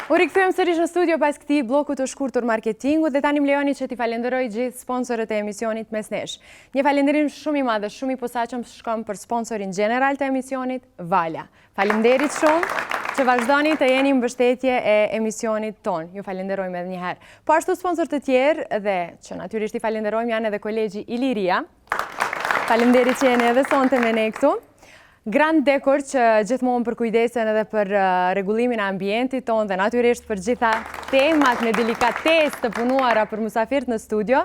U rikthyem sërish në studio pas këtij bloku të shkurtur marketingut dhe tani më lejoni që t'i falenderoj gjithë sponsorët e emisionit Mes Nesh. Një falënderim shumë i madh dhe shumë i posaçëm shkon për sponsorin gjeneral të emisionit, Vala. Faleminderit shumë që vazhdoni të jeni mbështetje e emisionit ton. Ju falenderojmë edhe një herë. Po ashtu sponsor të tjerë dhe që natyrisht i falenderojmë janë edhe kolegji Iliria. Faleminderit që jeni edhe sonte me ne këtu. Grand Decor që gjithmonë për kujdesen edhe për rregullimin e ambientit ton dhe natyrisht për gjitha temat me delikatesë të punuara për musafirët në studio.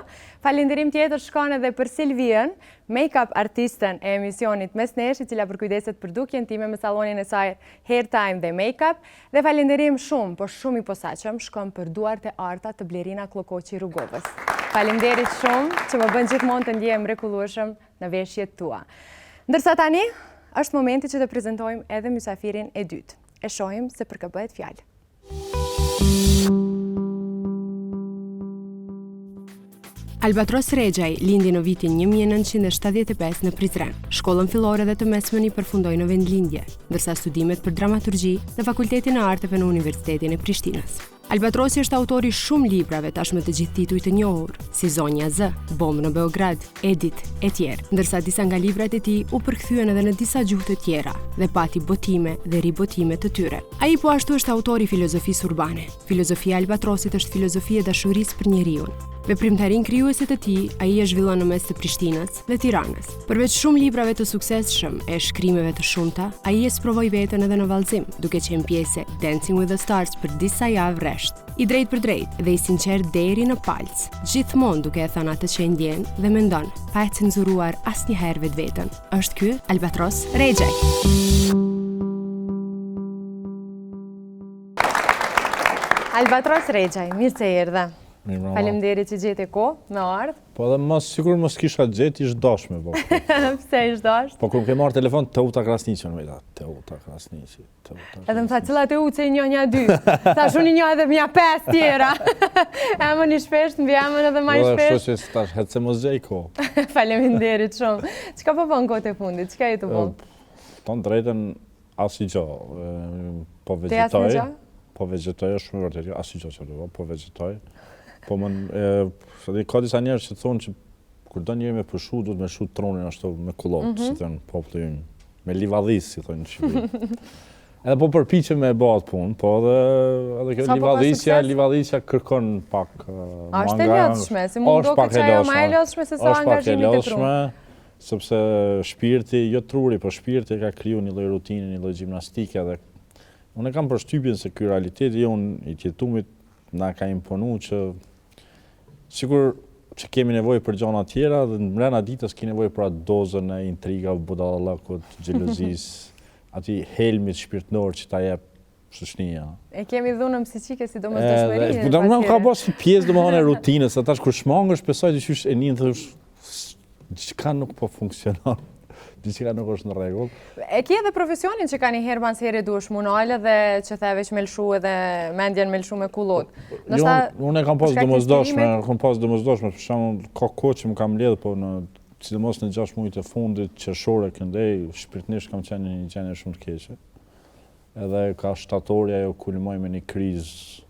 Falënderim tjetër shkon edhe për Silvien, make-up artisten e emisionit Mes Nesh, i cila për kujdeset për dukjen time me sallonin e saj Hair Time dhe Make-up. Dhe falënderim shumë, por shumë i posaçëm shkon për duart e arta të Blerina Klokoqi Rrugovës. Faleminderit shumë që më bën gjithmonë të ndihem mrekullueshëm në veshjet tua. Ndërsa tani është momenti që të prezentojmë edhe mysafirin e dytë. E shohim se për kë bëhet fjalë. Albatros Rexhaj lindi në vitin 1975 në Prizren. Shkollën fillore dhe të mesmen i përfundoi në vendlindje, ndërsa studimet për dramaturgji në Fakultetin e Arteve në Universitetin e Prishtinës. Albatrosi është autori shumë librave tashmë të gjithë titujt të njohur, si Zonja Z, Bombë në Beograd, Edit e tjerë, ndërsa disa nga librat e tij u përkthyen edhe në disa gjuhë të tjera dhe pati botime dhe ribotime të tyre. Ai po ashtu është autori i filozofisë urbane. Filozofia e Albatrosit është filozofi e dashurisë për njeriun. Veprimtarin krijuese të tij, ai e zhvillon në mes të Prishtinës dhe Tiranës. Përveç shumë librave të suksesshëm e shkrimeve të shumta, ai e sprovoi veten edhe në vallëzim, duke qenë pjesë e Dancing with the Stars për disa javë rresht. I drejt për drejt dhe i sinqert deri në palc, gjithmonë duke e thënë atë që e ndjen dhe mendon, pa e cenzuruar asnjëherë vetveten. Është ky Albatros Rexhaj. Albatros Rexhaj, mirë se erdhe. Faleminderit që gjete kohë me ardh. Po edhe mos sikur mos kisha gjetë ish dashme po. Pse ish dash? Po kur ke marrë telefon Teuta Krasniqi më tha, Teuta Krasniqi. Edhe më tha cilla Teuta i njohja 2. Thash unë i njoh edhe mja 5 tjera. Emën i shpesh, mbi emën edhe më i shpesh. Po ashtu që tash hece mos gjej kohë. Faleminderit shumë. Çka po bën kohët e fundit? Çka je të bën? Ton drejtën asgjë. Po vegetoj. Po vegetoj është shumë vërtet, asgjë çfarë, po vegetoj. Po ka disa njerëz që thonë që kur do njëri me pëshu, duhet me shu tronin ashtu me kullop, si thënë populli ynë, me livadhis, si thonë në Shqipëri. Edhe po përpiqem me bëhat punë, po edhe kjo livadhisja kërkon pak manga. Është e lodhshme, si mund do këtë që ajo ma e lodhshme se sa angazhimi të tru. Sepse shpirti, jo truri, po shpirti ka kriju një lloj rutine, një lloj gjimnastike dhe unë kam përshtypjen se ky realiteti jonë i jetumit na ka imponu që sikur që kemi nevojë për gjëra të tjera dhe në brenda ditës ke nevojë për atë dozën e intrigave, budallallakut, xhelozisë, aty helmit shpirtënor që ta jep shoqënia. E kemi dhunën psiqike sidomos dëshmërinë. Po domosdoshmë ka pas si pjesë domosdoshmë e rutinës, atash kur shmangësh besoj dyqysh e nin thosh diçka nuk po funksionon. Diçka nuk është në rregull. E ke edhe profesionin që ka një herë pas here duhesh munale dhe që theve që me lshu edhe mendjen me lshu me kullot. Unë kam pas domosdoshme, për shembull ka kohë që më kam mbledh, po në sidomos në 6 muajt e fundit qershore këndej, shpirtërisht kam qenë në një gjendje shumë të keqe. Edhe ka shtatori ajo kulmoi me një krizë,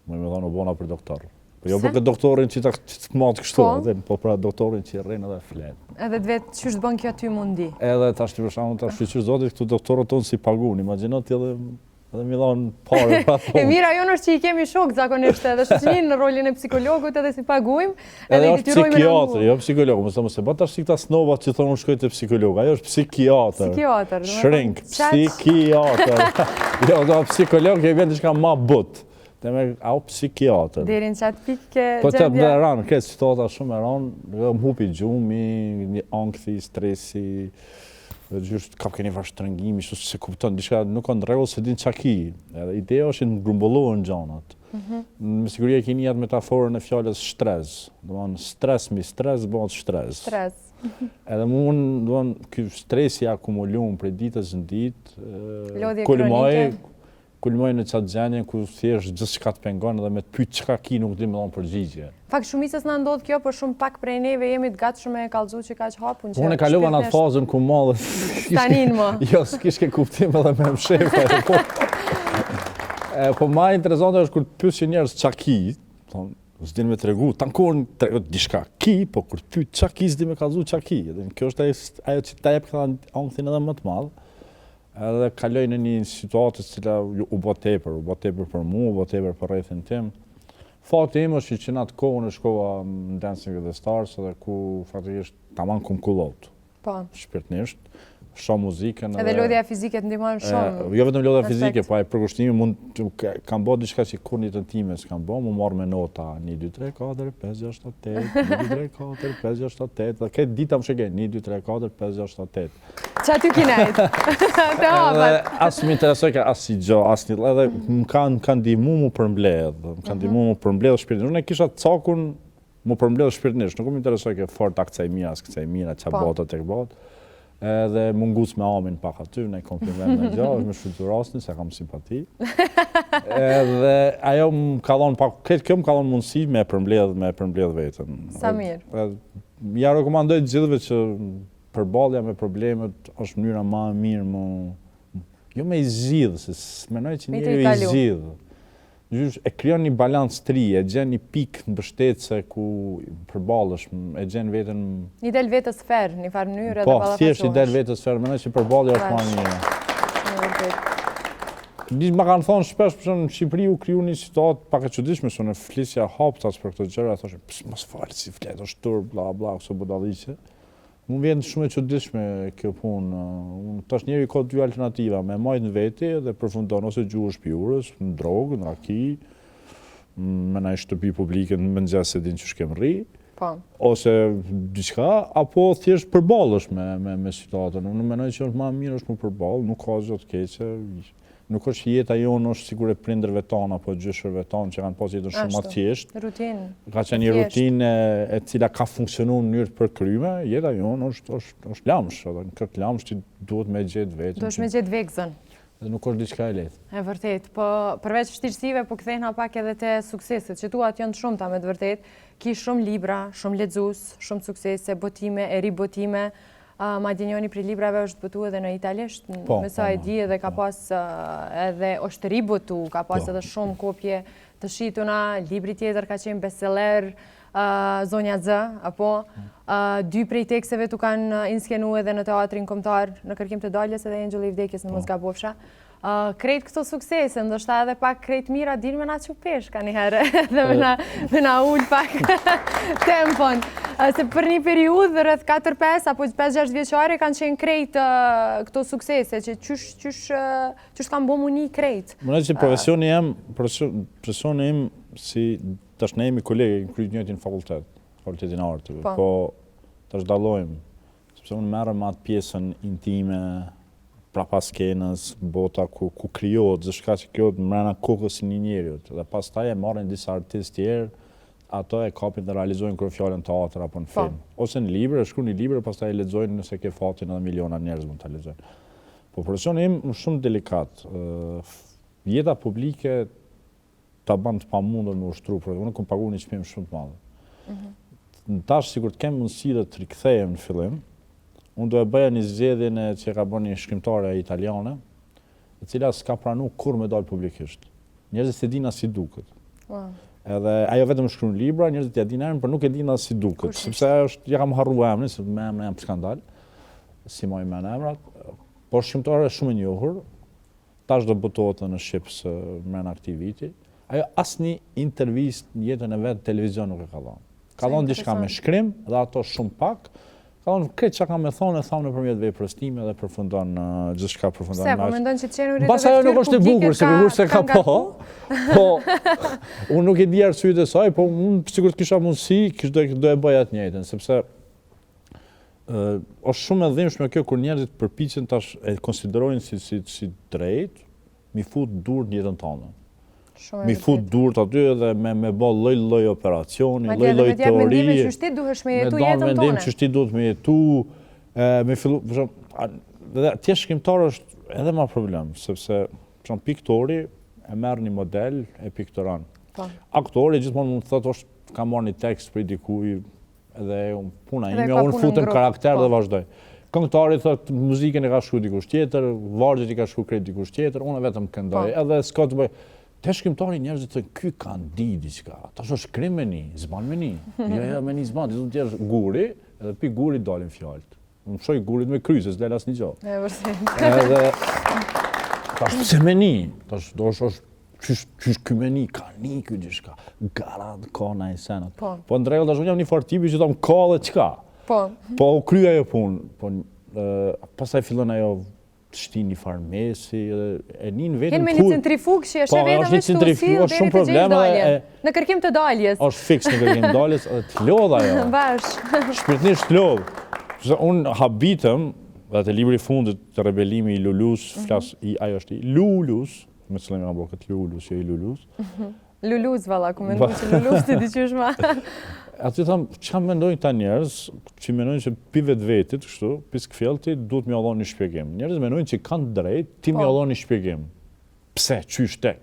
më thonë u bona për doktor. Po jo për këtë doktorin që të matë kështu, po për atë doktorin që i rrenë edhe flet. Edhe të vetë qysh të bën kjo ty mundi? Edhe tash për shembull tash shqyr zotit këtu doktorët tonë si pagun, imagjino ti edhe mi dhanë parë pa thonë. E mira jonë është që i kemi shok zakonisht edhe shoqërinë në rolin e psikologut edhe si paguajmë, edhe i detyrojmë në psikiatër, jo psikolog, mos e bë tash këta snovat që thonë unë shkoj te psikolog, ajo është psikiatër. Psikiatër, shrink, psikiatër. Jo, do psikolog e vjen diçka më but. Dhe me au psikiatër. Derin që atë pikë po të më ranë, këtë situata shumë e ranë, më hupi gjumi, një ankthi, stresi, gjysht ka keni vashtrëngimi, se kupton, diçka nuk ka në rregull se din çka ki. Edhe ideja është të grumbullohen gjanat. Me siguri e keni atë metaforën e fjalës stres. Domethënë stres mi stres bëhet shtres. Stres. Edhe domethënë ky stresi akumuluar prej ditës në ditë, lodhje kronike. Kulmoj në qatë gjenjen ku thjesht gjithçka të pengon dhe me të pyet çka ki nuk di më dhon përgjigje. Fakt shumicës na ndodh kjo, por shumë pak prej neve jemi të gatshëm e kallëzu që kaq hapun që. Unë e kalova në atë fazën ku mallë. Tanin më. Jo, s'kish ke kuptim edhe me mshefë. Po ma interesante është kur të pyesin njerëz qa ki, thonë, s'din me tregu, tankorën tregot diçka ki, po kur të pyet qa ki, s'din me kallzu qa ki. Kjo është ajo që ta jep këta ankthin edhe më të madh. Edhe kaloj në një situatë cila u bë tepër për mua, u bë tepër për rrethin tim. Fakti im është që në atë kohë në shkova në Dancing with the Stars, edhe ku faktikisht tamam kumkullot. Po. Shpirtnisht. Shumë muzikën. Edhe lodhja fizike të ndihmon shumë. Jo vetëm lodhja fizike, po ai përkushtimi kam bë diçka që kur një tentime s'kam bë, më marr me nota 1 2 3 4 5 6 7 8 1 2 3 4 5 6 7 8. Dhe këtë ditë më shkoj 1 2 3 4 5 6 7 8. Qa ty kinajt? Të hapat. As më interesoj ka as si gjë, as një edhe më kanë ndihmu mu përmbledh, shpirtin. Unë kisha cakun mu përmbledh shpirtnisht, nuk më interesoj ke fort akcaj mira, s'kcaj mira, qa bota tek bot. Edhe mungus me amin pak aty, në kompliment në gjë, është me shfrytëzuar rastin, se kam simpati. Edhe ajo më ka dhënë pak, kjo më ka dhënë mundësi me përmbledh veten. Sa mirë. Ja rekomandoj të gjithëve që përballja me problemet është mënyra më e mirë, jo me i zgjidh, se s'mendoj që njeriu i zgjidh. E krijon një balancë tri, e gjen një pikë mbështetëse ku përballesh, e gjen veten. I del vetës fer, një farë mënyrë edhe Po, ballafaqohesh. thjesht i del vetës fer, mendoj që përballja është më e mirë. Ma kanë thonë shpesh, për në Shqipëri u kriju një situatë pak e çuditshme, se në flisja haptas për këto gjëra, thoshin, mos fal si flet, është turp, bla bla, kështu budalliqe. Mu vjen shumë e çuditshme kjo punë. Tash njeri ka dy alternativa, me majt në veti dhe përfundon ose gjuhësh pijurës, në drogë, në raki, me në shtëpi publike në mëngjes se din që shkem rri, ose diçka, apo thjesht përballësh me situatën. Unë mendoj që është më mirë është më përballë, nuk ka gjë të keqe. Nuk është jeta jonë është sigur e prindërve tanë apo gjyshërve tanë që kanë pas jetën shumë më thjeshtë. Rutinë. Ka qenë një rutinë e cila ka funksionuar në mënyrë të përkryme, jeta jonë është lamsh, edhe në këtë lamsh ti duhet me gjetë vetën. Duhet me gjetë vegzën. Dhe nuk është diçka e lehtë. E vërtet, po përveç vështirësive po kthehna pak edhe te sukseset, që tuat janë të shumta me të vërtet. Ki shumë libra, shumë lexues, shumë suksese, botime, e ribotime. Madje njëri prej librave është botu edhe në italisht, me sa e di edhe ka pas edhe është ribotu, ka pas edhe shumë kopje të shituna, libri tjetër ka qenë bestseller, Zonja Z, apo 2 prej teksteve tu kanë inskenu edhe në teatrin kombëtar, në Kërkim të daljes edhe Engjëlli i vdekjes në mos gabofsha. Krejt këto suksese, ndoshta edhe pak krejt mira din me na qupesh ka njëherë, dhe me na ullë pak tempon. Se për një periudhë rreth 4-5 apo 5-6 vjeqare kanë qenë krejt këto suksese, që qysh kanë bo muni krejt. Më që profesioni im, si tash ne jemi kolege, në kryt njëtin fakultetin artëve, po tash dallojmë, sepse unë merrem atë pjesën intime, prapa skenës, bota ku krijohet, gjithçka që krijohet mbrana kokës së një njeriu. Dhe pastaj e marrin disa artistë tjerë, ato e kapin dhe realizojnë kur fjalën teatr apo në film. Ose në libër, e shkruajnë një libër, pastaj e lexojnë nëse ke fatin edhe miliona njerëz mund ta lexojnë. Po profesioni im është shumë delikat. Jeta publike ta bën të pamundur me ushtru, por unë kam paguar një çmim shumë të madh. Tash sikur të kem mundësi të rikthehem në fillim, unë do e bëja një zgjedhjen që ka bën një shkrimtare italiane, e cila s'ka pranuar kur me dal publikisht. Njerëzit se dinë as si duket. Edhe ajo vetëm shkruan libra, njerëzit ja dinë emrin, por nuk e dinë as si duket, sepse ja kam harruar emrin, se me emrin jam skandal, si moj me emrat. Por shkrimtare shumë e njohur, tash do botohet në Shqips mbrana këtij viti. Ajo asnjë intervistë në jetën e vet televizion nuk e ka dhënë. Ka dhënë diçka me shkrim, dhe ato shumë pak. Këtë që kam me thonë, e thamë nëpërmjet veprës time dhe përfundon gjithçka përfundon. Se, po mendon që qenurit edhe fytyrë nuk është e bukur, se përgur se ka po. Unë nuk e di arsyet e saj, po unë sikur të kisha mundësi, do e bëja të njëjtën, sepse është shumë e dhimbshme kjo kur njerëzit përpiqen tash e konsiderojnë si drejt, mi fut dur në jetën tonë. Mi fut dur të aty edhe me bë lloj operacioni, lloj teorie. Me mendime që shti duhesh me jetu jetën tonë. Mendim që shti duhet me jetu, me fillu, dhe tje shkrimtar është edhe ma problem, sepse piktori e merr një model e piktoran. Aktori gjithmonë mund të thotë është ka marrë një tekst për dikuj edhe puna ime, unë futem karakter dhe vazhdoj. Këngëtari thotë muzikën e ka shkruar dikush tjetër, vargjet i ka shkruar krejt dikush tjetër, unë vetëm këndoj, edhe s'ka të bëj. te shkrimtari njerëzit thënë, ky kanë di diçka, tash është krim me ni, zban me ni. Jo, me ni zban, ti do të jesh guri, edhe pi gurit dalin fjalët. Unë shoj gurit me kryse, s'del asnjë gjë. E vërtet. Edhe tash pse me ni? Tash do është qysh ky me ni, ka ni ky diçka. Garant ka na i senat. Po në rregull tash unë jam një farë tipi që thon ka dhe çka. Po u kry ajo punë, po pastaj fillon ajo të shtin një farë mesi, e nin vetëm Jenë me një centrifug që është vetëm me shtusi deri shumë të gjejë probleme daljen. Në kërkim të daljes. Është fiks në kërkim daljes, edhe të lodh ajo. Bash. Shpirtnisht lodh. Unë habitëm, dhe të libri fundit të rebelimi i Lulus, ajo është i Lulus, me cilën nga bërë këtë Lulus, jo i Lulus. Lulus, valla, ku mendoj që Lulus të diqysh ma. Aty thamë, që mendojnë ta njerëz, që mendojnë që pi vetë vetit, kështu, pi skfjelti, duhet mi allon një shpjegim. Njerëz mendojnë që kanë drejt, ti mi allon një shpjegim. Pse, qysh tek?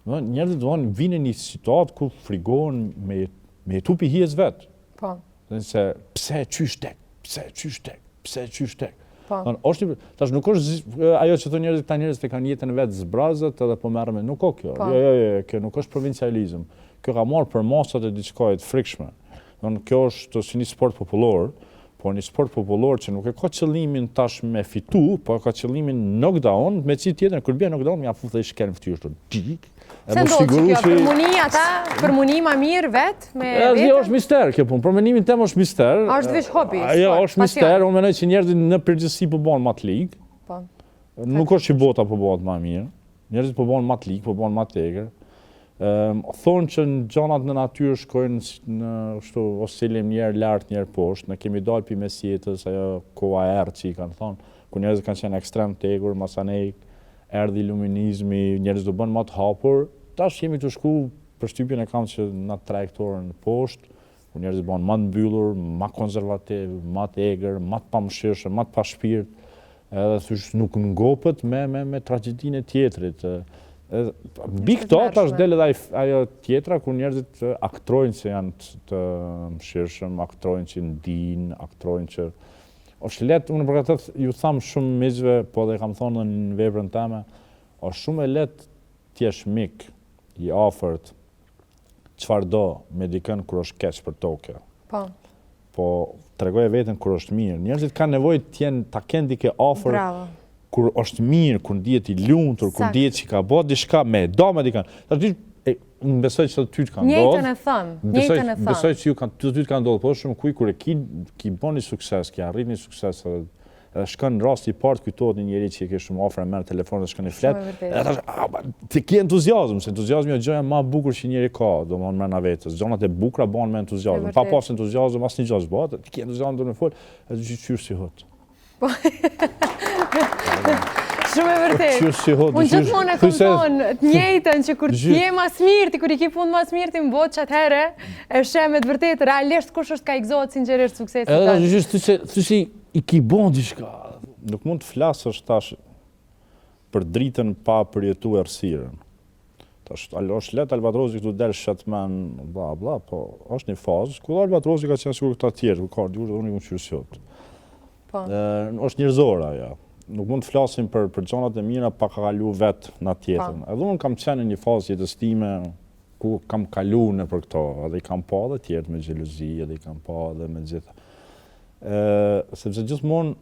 Njerëzit vinë një situatë ku frigohen me jetu pi hijes vetë. Dhe se, pse, qysh tek? Pse, qysh tek? Pse, qysh tek? Tash nuk është ajo që thë njerëzit, ta njerëzit e kanë jetën vetë zbrazët edhe po merrem, nuk o kjo. Jo, kjo nuk është provincializëm. Kjo ka marrë për masat e diçkajt frikshme. Kjo është si një sport popullor, po një sport popullor që nuk e ka qëllimin tash me fitu, po ka qëllimin knockdown, me që tjetër, kër bje knockdown, mja fu dhe i shkel në ftyrë të dik. Se ndodhë që kjo, përmuni ata, përmuni ma mirë vetë, me vetë? Jo, është mister kjo punë, përmenimin tem është mister. Është vish hobi, jo, është mister, unë menoj që njerëzit në përgjithësi po banë mat ligë. Nuk është që bota po banë ma mirë. Njerëzit po banë mat ligë, po banë mat tegër. Thonë që në gjanat në natyrë shkojnë në oscilim njerë lartë, njerë poshtë, në kemi dalë për mes jetës, ajo koha erë që i kanë thonë, ku njerëzit kanë qenë ekstrem tegur, masanej, erdhi iluminizmi, njerëzit do bënë ma të hapur, tash jemi të shku për shtypjen e kam që në trajektorën poshtë, ku njerëzit bënë ma të mbyllur, ma konservativ, ma të eger, ma të pamëshirshëm, ma të pashpirt, edhe thush nuk ngopët me tragedinë e tjetrit. Bi këto, tash del edhe ajo tjetra, ku njerëzit aktrojnë që janë të mëshirshëm, aktrojnë që ndin, aktrojnë që... është letë, unë për këtë ju thamë shumë mizve, po dhe kam thonë në veprën teme, është shumë e letë t'jesh mik, i afërt, qfar do me dikën kër është keq për toke. Po tregoj e vetën kër është mirë. Njerëzit kanë nevojë ta kenë dike afër kur është mirë, kur ndihet i lumtur, kur ndihet që ka bërë diçka me do me dikën. Unë besoj që ty të kanë ndodhur. Njëjtën e thënë. Besoj që ty të kanë ndodhur, po shumë kuj kur e ki bën një sukses, ki arrit një sukses, edhe shkon në rast i parë kujtohet një njeri që i ke shumë afër, merr telefonin dhe shkon i flet. Edhe thash, ti ke entuziazëm, se entuziazmi është gjëja më e bukur që njeri ka, domthonë brenda vetes. Gjonat e bukura bëhen me entuziazëm. Pa pas entuziazëm asnjë gjë s'bëhet. Ti ke entuziazëm do të fol, edhe qysh si hot. Shumë e vërtet. Unë gjithmonë e thonë të njëjtën që kur t'je mas mirë, kur i ki punë mas mirë, ti më botë që atëhere, e shemë të vërtet, realisht kush është ka i gëzohet sinqerisht suksesit të të. Edhe thyshe i ki bon diçka. Nuk mund të flasësh tash për dritën pa përjetu errësirën. Tash është letë Albatrosi këtu del shetmen, bla bla, po është një fazë, ku Albatrosi ka qenë sikur këta tjerë, ku ka ardhur dhe unë i më qyrësiot. Është njërzora, ja. Nuk mund të flasim për gjonat e mira pa ka kalu vetë në tjetën. Edhe unë kam qenë një fazë jetës time ku kam kalu në për këto, edhe i kam pa dhe tjertë me gjeluzi, edhe i kam pa dhe me gjitha. Sepse gjithmonë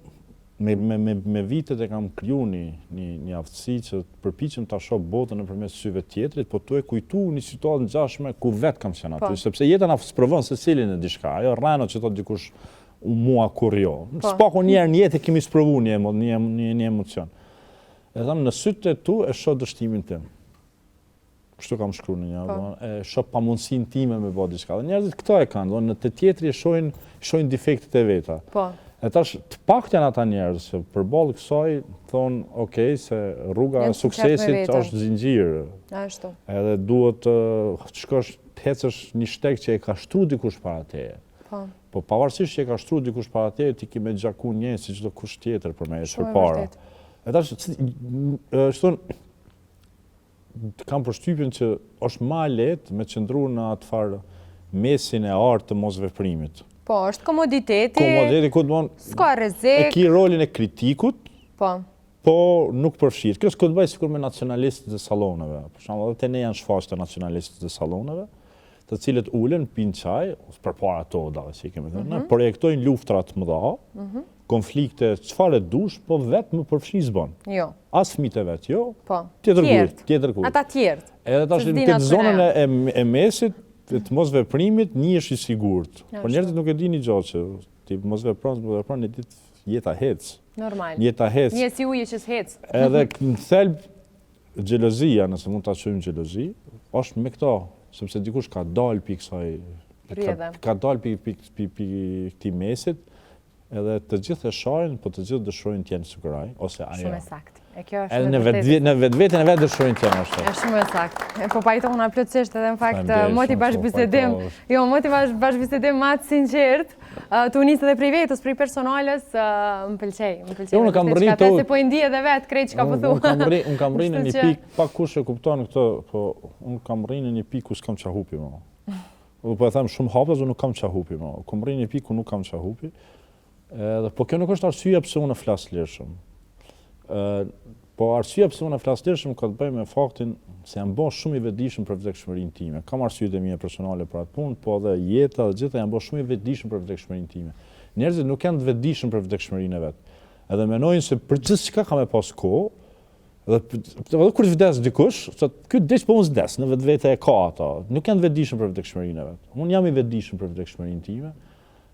me vitet e kam kriju një aftësi që përpiqem ta shoh botën nëpërmes syve tjetrit, po tu e kujtu një situatë ngjashme ku vetë kam qenë aty, sepse jeta na sprovon secilin në diçka. Ajo rrano që thot dikush mua kur jo. S'pako njerë një jetë e kemi sprovu një emocion. E thamë, në sytë e tu e shoh dështimin tim. Kështu kam shkru në një, e shoh pamundësin time me bo diçka. Dhe njerëzit këto e kanë, në të tjetëri e shohin defektet e veta. E tash, të pakten ata njerëz, që përballë kësaj, thonë, okej, se rruga e suksesit është zinxhir. Edhe duhet të shkosh të hecësh një shtek që e ka shtru dikush para teje. Po pavarësisht që e ka shtru dikush para teje, ti ki me gjaku një si çdo kush tjetër për me për para. E tash, shton, kam përshtypjen që është ma lehtë me qëndru në atë farë mesin e artë të mosveprimit. Po, është komoditeti, Komoditeti ku të mon, s'ka rrezik. e ki rolin e kritikut, po nuk përfshirë. Kjo s'ka të bëjë sikur me nacionalistët e salloneve. Për shembull, edhe te ne janë shfaqje të nacionalistët e salloneve, të cilët ulen, pinë çaj, përpara to dallë si kemi thënë, projektojnë luftra të mëdha, konflikte, çfarë dush, po vetë më përfshi s'bën. Jo. As fëmijët e vet, jo. Po. Tjetër kujt. Ata tjerë. Edhe tash në këtë zonën e mesit të mos veprimit njihesh i sigurt. Por njerëzit nuk e dini gjë që ti mos vepron, në ditë jeta hec. Normal. Jeta hec. Një si ujë që s'hec. Edhe në thelb xhelozia, nëse mund ta quajmë xhelozi, është me këto, sepse dikush ka dalë pikë kësaj ka dalë pikë këtij mesit, edhe të gjithë e shohin, po të gjithë dëshirojnë të jenë sukuraj ose ajo. Shumë saktë. E kjo është edhe në vetveten e vet dëshirojnë të jenë ashtu. Është shumë saktë. Po pajtona plotësisht edhe në fakt moti bashkëbisedim. Jo, moti bashkëbisedim më të sinqert. Tu nis edhe prej vetës, prej personales, më pëlqej. Unë kam rritur se po i ndi edhe vet krejt çka po thua. Unë kam rrinë në një pikë, pa kush e kupton këtë, po unë kam rrinë në një pikë ku s'kam çfarë hupi më. Po e them shumë hapës, unë nuk kam çfarë hupi më. Kam rrinë në një pikë ku nuk kam çfarë hupi. Po kjo nuk është arsyeja pse unë flas lirshëm. Po arsyeja pse unë flas lirshëm ka të bëjë me faktin se jam bërë shumë i vetëdijshëm për vdekshmërinë time. Kam arsyet e mia personale për atë punë, po edhe jeta dhe gjitha jam bërë shumë i vetëdijshëm për vdekshmërinë time. Njerëzit nuk janë të vetëdijshëm për vdekshmërinë e vet. Edhe mendojnë se për gjithçka ka me pas kohë, edhe kur vdes dikush, thotë ky diç po unë s'des, në vetvete e ka ato. Nuk janë të vetëdijshëm për vdekshmërinë e vet. Unë jam i vetëdijshëm për vdekshmërinë time.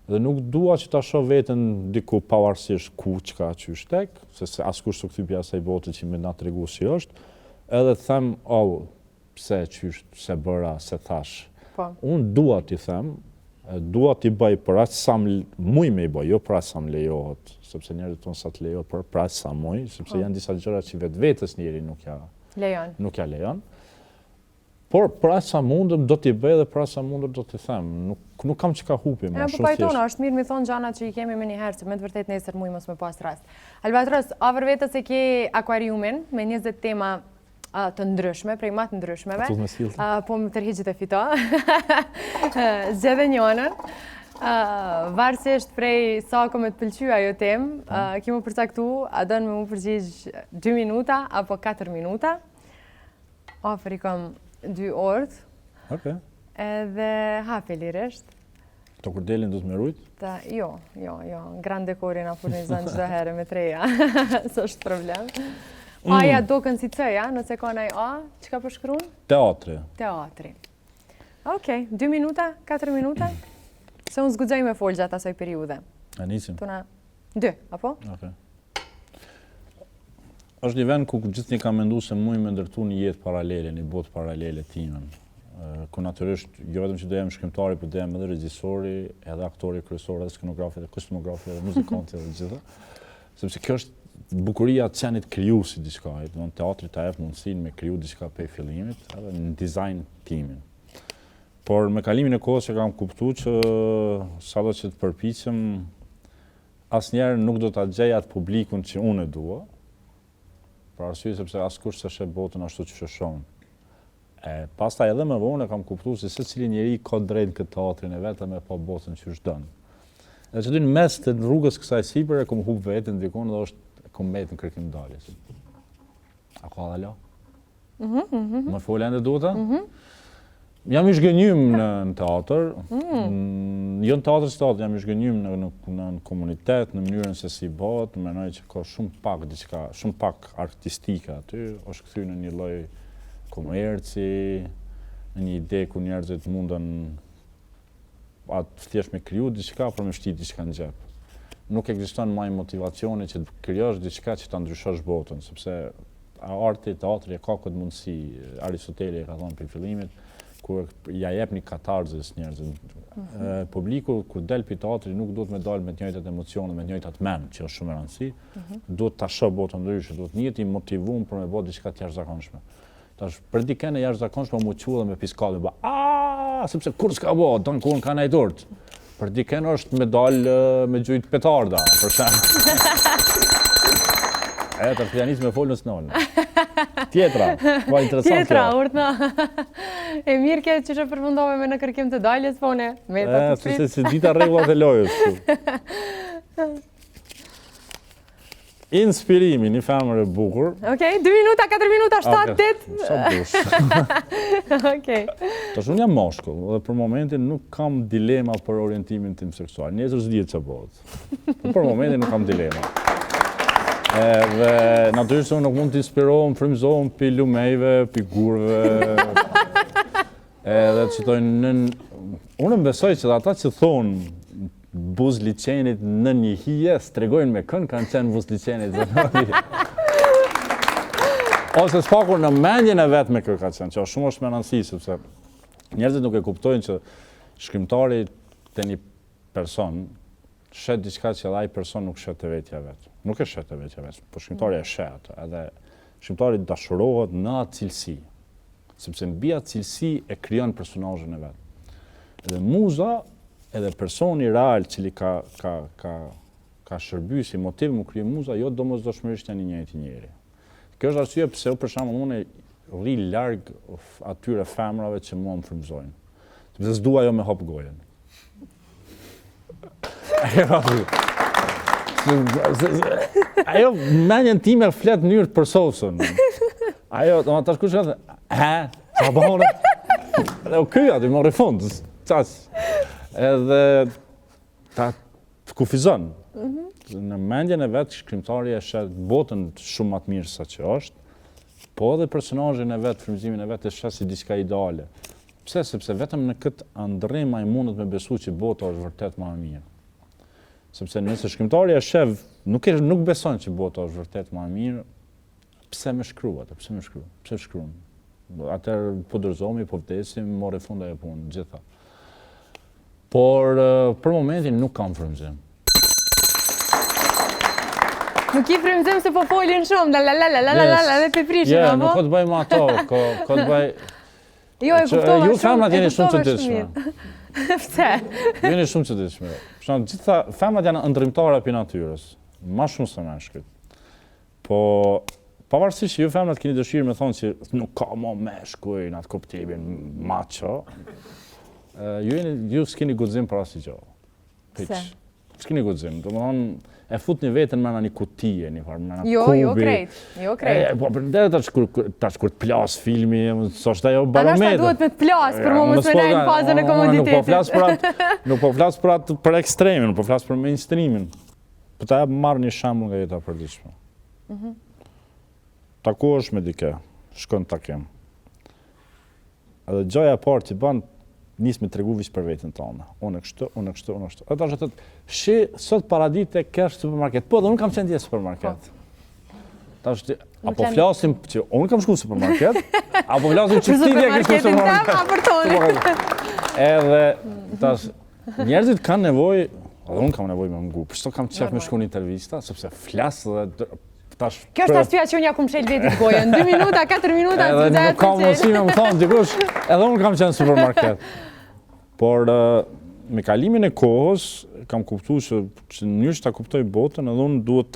Dhe nuk dua që ta shoh veten diku pavarësisht ku çka qysh tek, se askush s'u kthy asaj bote që më na tregu si është, edhe të them, pse qysh, se bëra, se thash. Po. Unë dua t'i them, dua t'i bëj për aq sa muj me i bëj, jo për aq sa më lejohet, sepse njerëzit tonë sa të lejohet për aq sa muj, sepse janë disa gjëra që vetvetes njeri nuk ja lejon. Por për aq sa mundem do t'i bëj dhe për aq sa mundem do t'i them. Nuk kam çka hupi më shumë. Po pajtona, është mirë mi thonë gjanat që i kemi me njëherë, se me të vërtet nesër muj mos me pas rast. Albatros, afër vetës e ke akvariumin me 20 tema të ndryshme, prej më të ndryshmeve. Po më tërhiqet e fito. Zgjedhë njënën. Varësisht prej sa ko me të pëlqy ajo temë, kemi përcaktu, a dënë me mu përgjigj 2 minuta apo 4 minuta. Afër i kam 2 orët. Okej. Edhe hapi lirisht. To kur delin do të më rujt? Jo. Grand dekorin a furnizon çdo herë me treja. S'është problem. Aja dokën si C-ja, nëse ka ndaj A, çka po shkruan? Teatri. Okej, 2 minuta, 4 minuta? Se unë zguxoj me fol gjatë asaj periudhe. A nisim? Tuna 2, apo? Okej. Është një vend ku gjithnjë ka menduar se muj me ndërtu një jetë paralele, një botë paralele timen. Ku natyrisht, jo vetëm që do jem shkrimtari, por do jem edhe regjisori, edhe aktori kryesor, edhe skenografi, edhe kostumografi, edhe muzikanti, edhe gjitha. Sepse kjo është bukuria të qenit krijuesi diçka. Do në teatri ta jep mundësinë me kriju diçka prej fillimit, edhe në dizajn timin. Por me kalimin e kohës që kam kuptuar që sado që të përpiqem, asnjëherë nuk do ta gjej atë publikun që unë e dua. Për arsye sepse askush s'e sheh botën ashtu siç e shohun. Pastaj edhe më vonë kam kuptuar se secili njeri ka drejt këtë teatrin e vet me pa botën që është dën. Edhe që në mes të rrugës kësaj sipër e kam humb veten dikon dhe është kom mbet në kërkim daljes. A ka dalo? Më folen dhe duta? Jam i zhgënjym në teatr, jo në teatr, jam i zhgënjym në komunitet, në mënyrën se si bëhet, mendoj që ka shumë pak artistike aty, është kthyer në një lloj komerci, në një ide ku njerëzit mundën atë thjesht me kriju diçka për me shtit diçka në xhep. Nuk ekziston më motivacioni që të krijosh diçka që ta ndryshosh botën, sepse arti, teatri ka këtë mundësi, Aristoteli e ka thënë për fillimit, kur ja jep një katarzës njerëzit. Publiku, kur del për teatri, nuk duhet me dalë me të njëjtat emocione, me të njëjtat mend, që është shumë e rëndësishme. Duhet ta shoh botën ndryshe, duhet njëti motivuar për me bëj diçka të jashtëzakonshme. Tash për dikën e jashtëzakonshme mu quhet me piskallë, sepse kur s'ka bë, don kur kanë ai dort. Për dikën është me dalë me gjujt petarda, për shemb. Të pianist me folën s'nolën. Tjetra, po interesant. Tjetra, urtna. E mirë që që përfundove me në kërkim të daljes, po ne, meta të shpit. Se dita rregullat e lojës. Inspirimi, një femër e bukur. Okej, 2 minuta, 4 minuta, 7, 8. Sa dush. Okej. Tash unë jam mashkull dhe për momentin nuk kam dilema për orientimin tim seksual. Nesër s'dihet ç'a bëhet. Për momentin nuk kam dilema. Dhe natyrisht unë nuk mund të inspirohem, frymëzohem pi lumejve, pi gurve. Edhe citojnë unë besoj që ata që thonë buz liçenit në një hije, stregojnë me kënë kanë qenë buz liçenit. Ose s'pakur në mendjen e vetë me kë ka qenë, që shumë është me nënsi, sepse njerëzit nuk e kuptojnë që shkrimtari të një person shet diçka që edhe ai person nuk shet të vetja vetë. Nuk e shet të vetja vetë, por shkrimtari e shet, edhe shkrimtari dashurohet në atë cilësi, sepse mbi atë cilësi e krijon personazhin e vet. Edhe muza, edhe personi real cili ka shërby si motiv më kriju muza, jo domosdoshmërisht janë i njëjti njeri. Kjo është arsye pse për shembull unë rri larg atyre femrave që mua më frymëzojnë. Sepse s'dua jo me hop gojen. Ajo mendjen time flet në mënyrë të përsosur. Ajo, tash kush ka sa bëhon? Dhe u krya, ti morri fund. Ças. Edhe ta kufizon. Në mendjen e vetë, shkrimtari e shet botën shumë më të mirë sa që është, po edhe personazhin e vetë, frymëzimin e vetë e shet si diçka ideale. Pse? Sepse vetëm në këtë andrrim ai mundet me besu që bota është vërtet më e mirë. Sepse nëse shkrimtari e shet nuk beson që bota është vërtet më e mirë, pse më shkruat? Pse më shkruan? Pse shkruan? Atëherë po dorëzohemi, po vdesim, morë fund ajo punë, gjitha. Por për momentin nuk kam frymëzim. Nuk i frymëzim se po folin shumë, dhe pe prishin, apo? Nuk ka të bëj me ato, ka të bëj... Jo, e kuptova shumë. Ju femrat jeni shumë çuditshme. Pse? Jeni shumë çuditshme. Për shembull, gjitha femrat janë ndërrimtare për natyrës, më shumë se meshkujt. Po pavarësisht që ju femrat keni dëshirë me thonë që nuk ka më meshkuj në atë kuptimin macho, ju s'keni guxim për asnjë gjë. Pse? S'keni guxim, domethënë e futni veten me një kutije, një farë, me Jo, kubi. jo krejt. Po për tash kur të plas filmi, s'është ajo barometër. Anashta duhet me të plas për më mos me nejnë në fazën e komoditetit. Nuk po flas për ekstremin, nuk po flas për mainstreamin. Po ta marr një shembull nga jeta e përditshme. Takohesh me dikë, shkon takim. Edhe gjoja e parë që bën nis me tregu vish për veten tonë. Unë kështu. Ata thotë, "Shi sot paradite kesh supermarket." Po, dhe unë kam qenë në supermarket. Tash apo flasim që unë kam shkuar në supermarket, apo flasim që ti ke shkuar në supermarket. Edhe tash njerëzit kanë nevojë, edhe unë kam nevojë me ngu. Për çfarë kam qef me shkuar në intervista, sepse flas dhe tash. Kjo është arsyeja që unë ja kum shel vetit gojën. 2 minuta, 4 minuta, edhe nuk kam mundësi me më thonë dikush, edhe unë kam qenë në supermarket. Por me kalimin e kohës kam kuptuar që në mënyrë që ta kuptoj botën, edhe unë duhet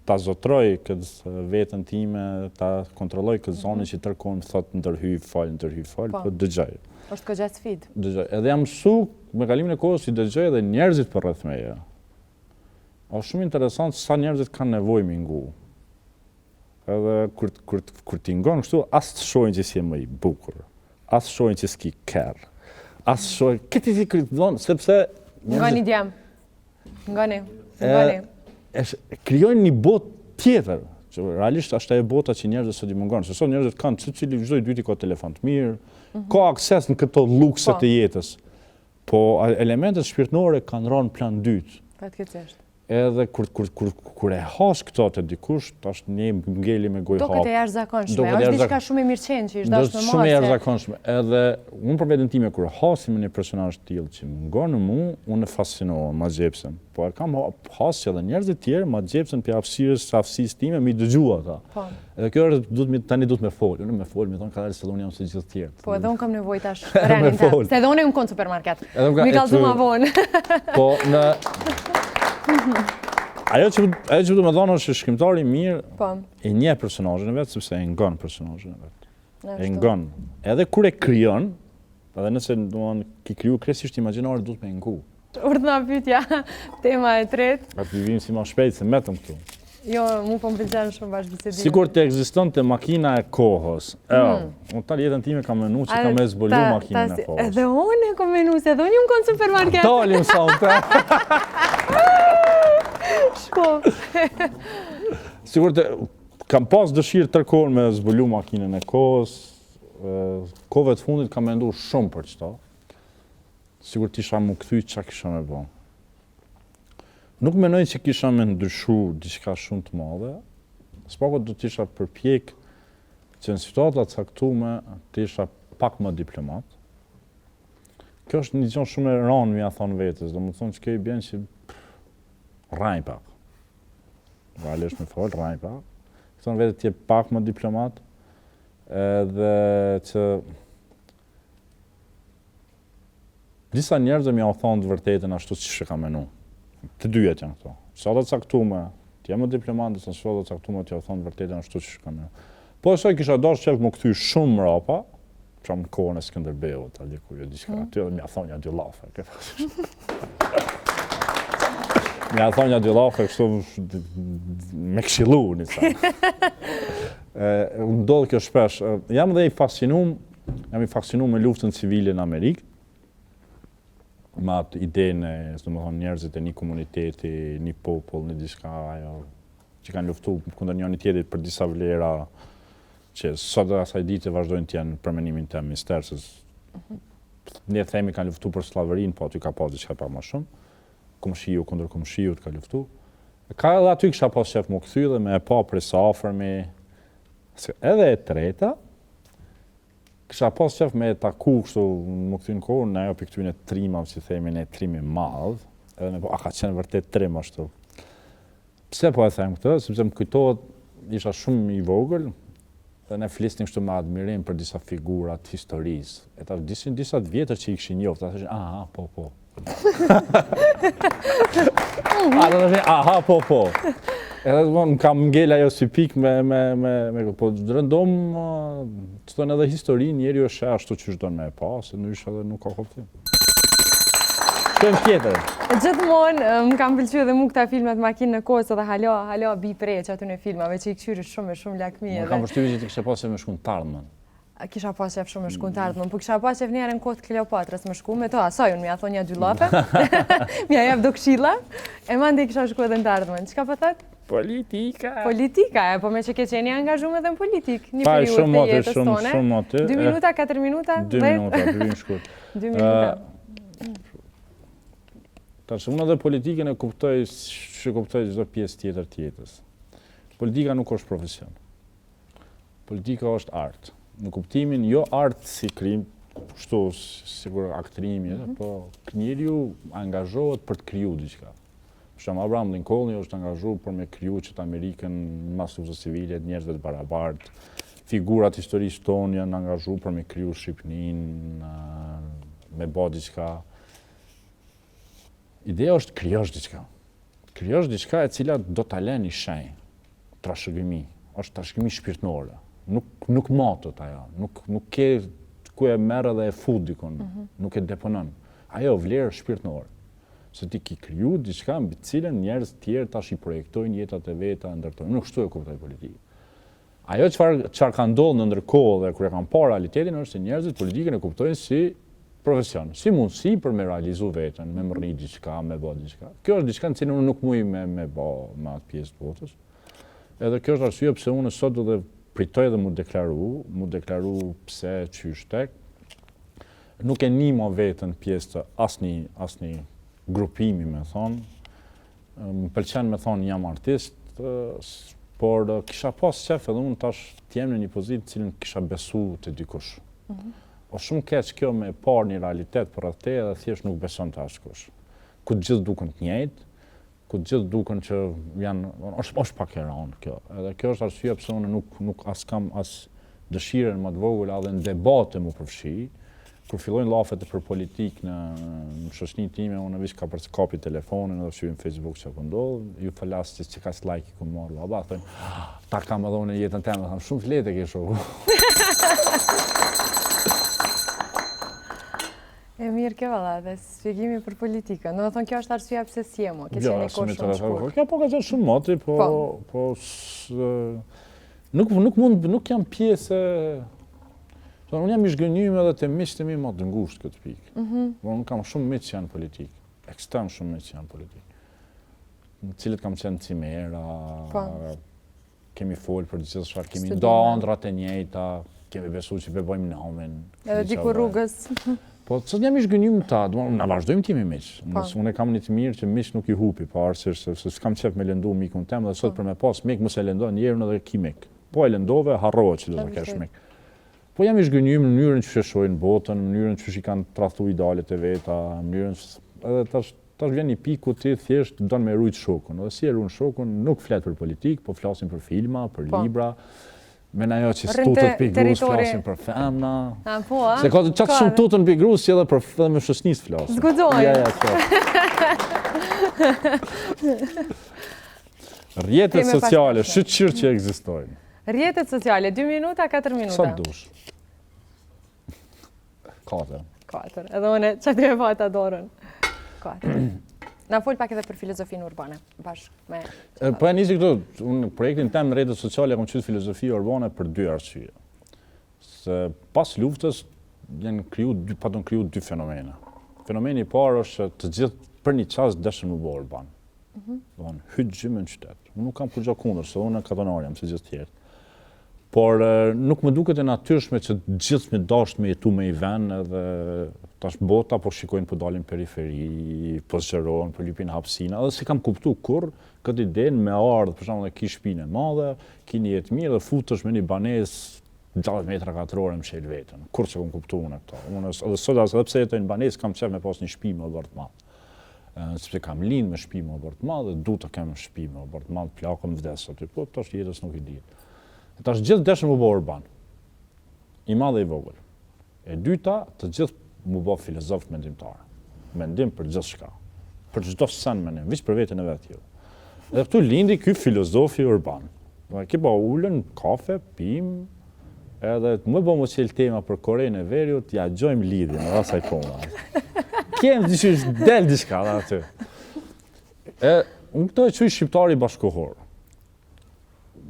ta zotroj këtë veten time, ta kontrolloj këtë zonë që tërkohën më thotë ndërhyj fal, po dëgjoj. Është goxha sfidë. Dëgjoj. Edhe jam mësuar me kalimin e kohës që dëgjoj edhe njerëzit përreth meje. Është shumë interesant sa njerëzit kanë nevojë me ngu. Edhe kur ti ngon kështu, as të shohin që si je më i bukur, as shohin që s'ki kerr, as shohin këti si kryton, sepse ngani djem. Ngani. Krijojnë një botë tjetër, që realisht është ajo bota që njerëzit sot i mungon, se sot njerëzit kanë secili çdo dyti ka telefon të mirë, ka akses në këto lukse të jetës. Po elementet shpirtërore kanë rënë plan dytë. Fatkeqësisht. Edhe kur e has këto të dikush, tash një ngeli me gojë hap. Do këtë e jashtëzakonshme, është diçka shumë e mirëqenë që është dashur me shumë e jashtëzakonshme. Edhe unë për veten time kur hasim një personazh të tillë që mungon në mua, unë fascinohem, ma xhepsem. Po e kam hasë edhe njerëz të tjerë, ma xhepsen për aftësisë time me dëgjua ata. Po. Edhe kjo është tani duhet me fol. Unë me fol, më thon ka dalë se unë jam si gjithë të tjerë. Po edhe unë kam nevojë tash renin ta. Se edhe unë jam në supermarket. Mi kallzu ma vonë. Po në Ajo që du me thonë është që shkrimtari mirë e nje personazhin e vetë, sepse e ngon personazhin e vetë. E ngon. Edhe kur e krijon, edhe nëse ki kriju kresisht imagjinore, duhet me ngu. Urdhna pyetja, tema e tretë. Aty vim si ma shpejt se metëm këtu. Jo, mu po m'pëlqen shumë bashkëbisedimi. Sikur të ekzistonte makina e kohës. Unë ta jetën time kam menu që kam e zbulu makinën e kohës. Edhe unë e kom menu, se edhe unë jam konë supermarket. Dalim sonte. Shko. Sigur të kam pas dëshirë tërkohën me zbulu makinën e kohës. Kohëve të fundit kam mendu shumë për qëta. Sigur t'isha mu këthy që kisha me bo. Nuk menoj që kisha me ndryshu diçka shumë të madhe. S'pako do t'isha përpjek që në situatat caktume t'isha pak më diplomat. Kjo është një gjë shumë e rënë, mja thonë vetës. Do më thonë që kjo i bjen që rajnë pak. Realisht me folë, rajnë pak. Thonë vetë t'je pak më diplomat. Edhe që disa njerëzë mja o thonë të vërtetën ashtu që shë ka menu. Të dyjet janë këto. Situatat caktume, t'ja më diplomat, disa situatat caktume t'ja o thonë të vërtetën ashtu që shë ka menu. Po e soj kisha dash qef më këthy shumë mrapa, që në kohën e Skënderbeut, ali ku jo diçka aty, edhe mja thonë një dy lafe. Mja thonë një dy lafe, kështu me këshilu njësa. Ndodhë kjo shpesh. Jam i fascinum me luftën civile në Amerikë, me atë idejnë e njerëzit e një komuniteti, një popull, një diçka që kanë luftu kundër njëri tjetrit për disa vlera që sot dhe asaj dite vazhdojnë t'jenë për menimin të mister, se ne themi kanë luftu për slavërinë, po aty ka pas diçka pa më shumë. Komshiu kundër komshiut ka luftu. Ka edhe aty kisha pas qef më kthy dhe me e pa prej sa afërmi. Edhe e treta, kisha pas qef me e taku kështu më kthy në kohë, në ajo për këtyne trimave, si themi ne trimi madh, edhe me po, a ka qenë vërtet trim ashtu. Pse po e them këtë? Sepse më kujtohet, isha shumë i vogël, dhe ne flisnim kështu me admirim për disa figurat historisë. E ta disa vjetër që i kishin njoft, ata thoshin, aha, po. Ata thoshin, aha, po. Edhe më kam ngel ajo si pik me po rëndom, të thonë edhe historinë, njeri është ashtu që shdojnë me e pa, se nësh edhe nuk ka kuptim. Shkojmë tjetër. Gjithmonë më kam pëlqyer edhe mu këta filmat makinë në kohës edhe hala bi preç aty në filmave që i këshyri shumë lakmi edhe. Më kam përshtypjen që ti kishe pasur me shku në Tardhmën. Kisha pas qef shumë me shku në Tardhmën, po kisha pas qef njerën kohë të Kleopatrës me shku, me to asaj unë mja thonë një dy lafe, mja jep do këshilla, e mandi kisha shku edhe në Tardhmën. Çka po thot? Politika, po me që ke qeni angazhume edhe në politik, një periudhë të jetës tone. Shumë aty. 2 minuta, 4 minuta? 2 minuta, përvim shkurt. 2 minuta. Tash unë edhe politikën e kuptoj çdo pjesë tjetër të jetës. Politika nuk është profesion. Politika është art. Në kuptimin jo art si krim, kështu sigur aktrimi, po njeriu angazhohet për të kriju diçka. Për shembull Abraham Lincoln është angazhuar për me kriju që të Amerikën mas luftës civile, njerëzve të barabartë. Figurat historisë tonë janë angazhuar për me kriju Shqipërinë, me bë diçka. Ideja është krijosh diçka. Krijosh diçka e cila do ta lënë i shenjë. Trashëgimi, është trashëgimi shpirtërore. Nuk matot ajo, nuk ke ku e merr dhe e fut dikon, nuk e deponon. Ajo vlerë shpirtërore. Se ti ki kriju diçka mbi cilën njerëz të tjerë tash i projektojnë jetat e veta, ndërtojnë. Nuk kështu e kuptoj politikën. Ajo çfarë ka ndodhur në ndërkohë dhe kur e kanë parë realitetin është se njerëzit politikën e kuptojnë si profesion, si mundësi për me realizu veten, me mërni diçka, me bë diçka. Kjo është diçka në cilën unë nuk muj me bë me atë pjesë të botës. Edhe kjo është arsye pse unë sot do të pritoj dhe mu deklaru pse qysh tek. Nuk e nimo veten pjesë të asnjë grupimi, me thonë. Më pëlqen me thonë jam artist, por kisha pas qef edhe unë tash t'jem në një pozitë cilën kisha besu të dikush. O shumë keq kjo me parë një realitet për atë edhe thjesht nuk beson të askush. Ku të gjithë duken të njëjtë, ku të gjithë duken që janë, është pak e rëndë kjo. Edhe kjo është arsye pse unë nuk as kam as dëshirën më të vogël edhe në debate mu përfshi. Kur fillojnë llafet për politikë në shoqëninë time, unë veç ka për të kapi telefonin edhe shqyrim Facebook që po ndodh, ju falas që ka like i ku marr valla, thonë, ta kam edhe unë jetën time, tham shumë fletë ke shoku. E mirë kjo valla, dhe shpjegimi për politikën. Do të thonë kjo është arsyeja pse sjemo, ke qenë kohë shumë shkurt. Kjo po ka qenë shumë moti, po nuk jam pjesë. Unë jam i zhgënjym edhe të miqtë e mi më të ngushtë këtë pikë. Unë kam shumë miq që janë politikë, ekstrem shumë miq që janë politikë. Në cilët kam qenë cimera, kemi folë për gjithë shka, kemi nda ëndrat e njëjta, kemi besu që bebojmë namin. Edhe diku rrugës. Po, sot jam i zhgënjym ta, na vazhdojmë t'jemi miq. Unë e kam një të mirë që miq nuk i hupi, pa arsyesh se s'kam qef me lëndu mikun tem, dhe sot për me pas mik mos e lëndo njerën edhe ki mik. Po e lëndove, harrohet që do të kesh mik. Po jam i zhgënjym në mënyrën që sheshojnë botën, në mënyrën që i kanë tradhtu idealet e veta, në mënyrën edhe tash vjen një pikë ku ti thjesht don me rujt shokun. Edhe si e ruan shokun, nuk flet për politikë, po flasin për filma, për libra. Me në ajo që tutët për grus flasin për femna. Se ka të qatë shumë tutën për grus që edhe me shosnis flasin. Zgudojnë. Rjetet sociale, shqyrë që ekzistojnë. Rjetet sociale, 2 minuta, 4 minuta. Sa dush? 4. 4. Edhe une, që të e vajta dorën. 4. Na fol pak edhe për filozofinë urbane, bashkë me... Po e nisi këtu, unë projektin tem në rrjetet sociale kam qytë filozofi urbane për 2 arsye. Se pas luftës janë kriju 2 fenomena. Fenomeni i parë është të gjithë për një qas dëshën më bërë urban. Hytë gjimë në qytet. Unë nuk kam kur gja kundër, se unë në katonari jam se gjithë tjertë. Por nuk më duket e natyrshme që gjithë me dasht me jetu me i ven edhe tash bota po shikojnë po dalin periferi, po zgjerohen, po lypin hapsina, edhe si kam kuptu kur këtë idenë me ardhë, për shembull ki shtëpinë e madhe, ki një jetë mirë dhe futesh me një banesë 60 metra katrore më shel vetën. Kur që kam kuptu unë këto. Unë edhe sot edhe pse jetoj në banesë kam qef me pas një shtëpi më bërë të madh. Sepse kam lind me shtëpi më bërë të madh dhe du të kem shtëpi më bërë të madh, plakëm vdes aty, po tash jetës nuk i di. Tash gjithë dëshën më bë urban. I madh dhe i vogël. E dyta, të gjithë më bë filozof mendimtar. Mendim për gjithë shka. Për çdo sen mendim, veç për veten e vet jo. Dhe këtu lindi ky filozofi urban. Ki ba ullën, kafe, pim, edhe më bë më qelë tema për Korenë e Veriut, ja gjojmë lidhje në asaj kona. Kem dishys del diçka dhe aty. Unë këto e quj shqiptari bashkohor.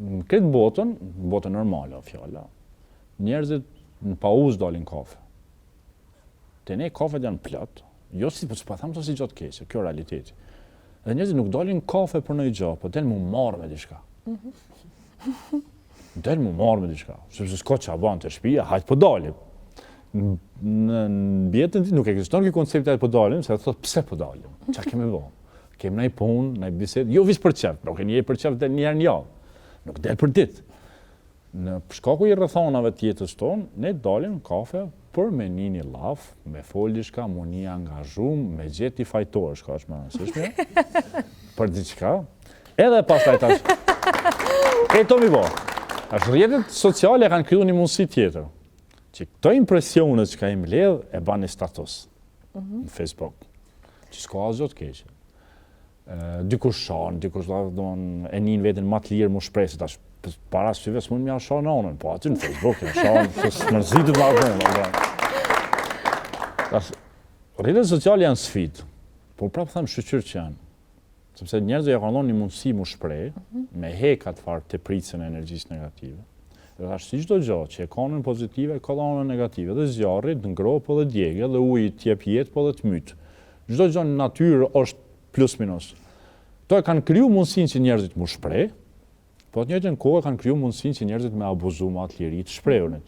Në këtë botën normale, fjalla, njerëzit në pauzë dalin kafe. Te ne kafet janë plot, jo si po thamë të si gjatë keqe, kjo realiteti. Dhe njerëzit nuk dalin kafe për në i gjatë, po del mu marrë me diçka. Del mu marrë me diçka, sepse s'ka që a banë të shpia, hajtë po dalim. Në bjetën ti nuk ekziston kjo koncept e po dalim, se thot pse po dalim, qa kemi bo? Kemi nëj punë, nëj bisedë, jo vish për qef, nuk e njej për qef del njerë njavë. Nuk del për ditë. Në shkaku i rrethonave të jetës tonë, ne dalim kafe për me një laf, me fol diçka, mu një angazhum, me gjeti fajtor, shka është më nësishme, për diçka. Edhe pastaj tash. E to mi bo. Tash rrjetet sociale kanë kriju një mundësi tjetër. Që këto impresionet që ka i mbledh e ban një status në Facebook. Që s'ka asgjë të keqe. Dikush shanë, dikush e njën vetën ma të lirë mu shpresi, tash para syve s'mund mja shanë anën, po aty në Facebook e shanë, së mërzitit ma rëmë. Rrjetet sociale janë sfidë, por prapë thëmë shqyqyrë që janë, sepse njerëzve ja kanë dhënë një mundësi mu shprej, me hekat farë të pritësën e energjisë negative. Dhe tash si çdo gjë që e ka anën pozitive, ka dhe anën negative, dhe zjarrit, ngro, po dhe djegë, dhe ujë t'jep jetë, po dhe t'mytë. Çdo gjë në natyrë është plus minus. To e kanë kriju mundësin që njerëzit mu shprej, po të njëjtën kohë e kanë kriju mundësin që njerëzit me abuzu ma të lirit shprejunit.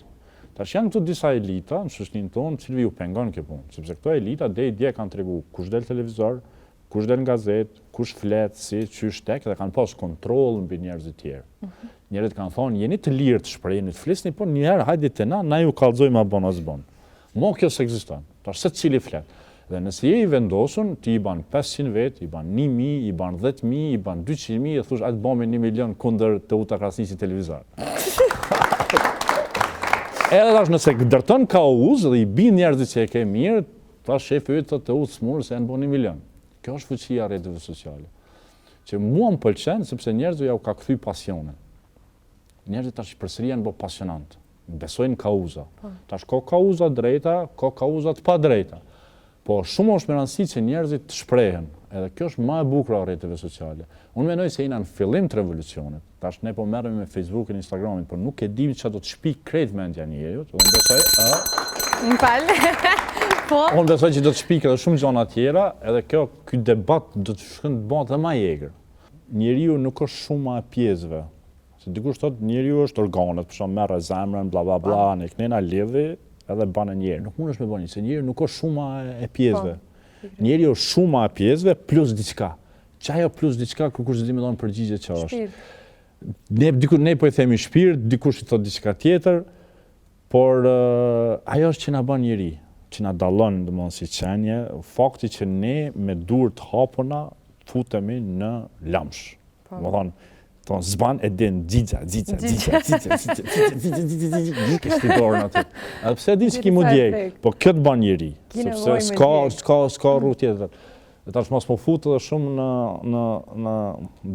Tash janë këtu disa elita në shoqërinë tonë, cilëve ju pengon kjo punë, sepse këto elita dje kanë tregu kush del televizor, kush del në gazet, kush flet, si, qysh tek, dhe kanë pas kontroll mbi njerëzit tjerë. Njerëzit kanë thonë, jeni të lirë të shprejni, të flisni, po njëherë hajde të na ju kallëzojmë a bon as bon. Mo kjo s'ekziston. Tash se cili flet. Dhe nëse je i vendosun, ti i ban 500 vet, i ban 1.000, i ban 10.000, i ban 200.000, e thush, ajtë bome 1 milion kundër të uta krasnisi televizor. Edhe tash nëse dërton kauz dhe i bin njerëzit që e ke mirë, tash shefi yt thotë të utë smurë se janë bon 1 milion. Kjo është fuqia e rrjeteve sociale. Që mua më pëlqen sepse njerëzve ja u ka kthy pasionin. Njerëzit tash përsëri janë bo pasionant. Besojnë kauza. Tash ka kauza drejta, ka kauza të pa drejta. Po shumë është me rëndësi që njerëzit të shprehen, edhe kjo është më e bukur e rrjeteve sociale. Unë mendoj se jena në fillim të revolucionit. Tash ne po merremi me Facebookin, Instagramin, por nuk e dim çfarë do të shpik krejt mendja njeriut. Unë besoj, Po. Unë besoj që do të shpik edhe shumë gjëra tjera, edhe ky debat do të shkon të bëhet më i egër. Njeriu nuk është shuma e pjesëve. Se dikush thotë njeriu është organet, për shembull merr zemrën, bla bla bla, ne knena lidhi edhe bën njëri. Nuk mundesh me bëni, se njeriu nuk është shuma e pjesëve. Njeriu është shuma e pjesëve plus diçka. Çajo plus diçka kush di më dhon përgjigje çfarë është. Ne po i themi shpirt, dikush i thot diçka tjetër, por ajo është që na bën njeri, që na dallon domthonjë si qenie, fakti që ne me dur të hapuna futemi në lamsh. Domthonjë zban e din xixha, nuk është i dorën aty. Edhe pse di s'ki mu djeg, po këtë bën njeri, sepse s'ka rrugë tjetër. Tash mos po fut edhe shumë në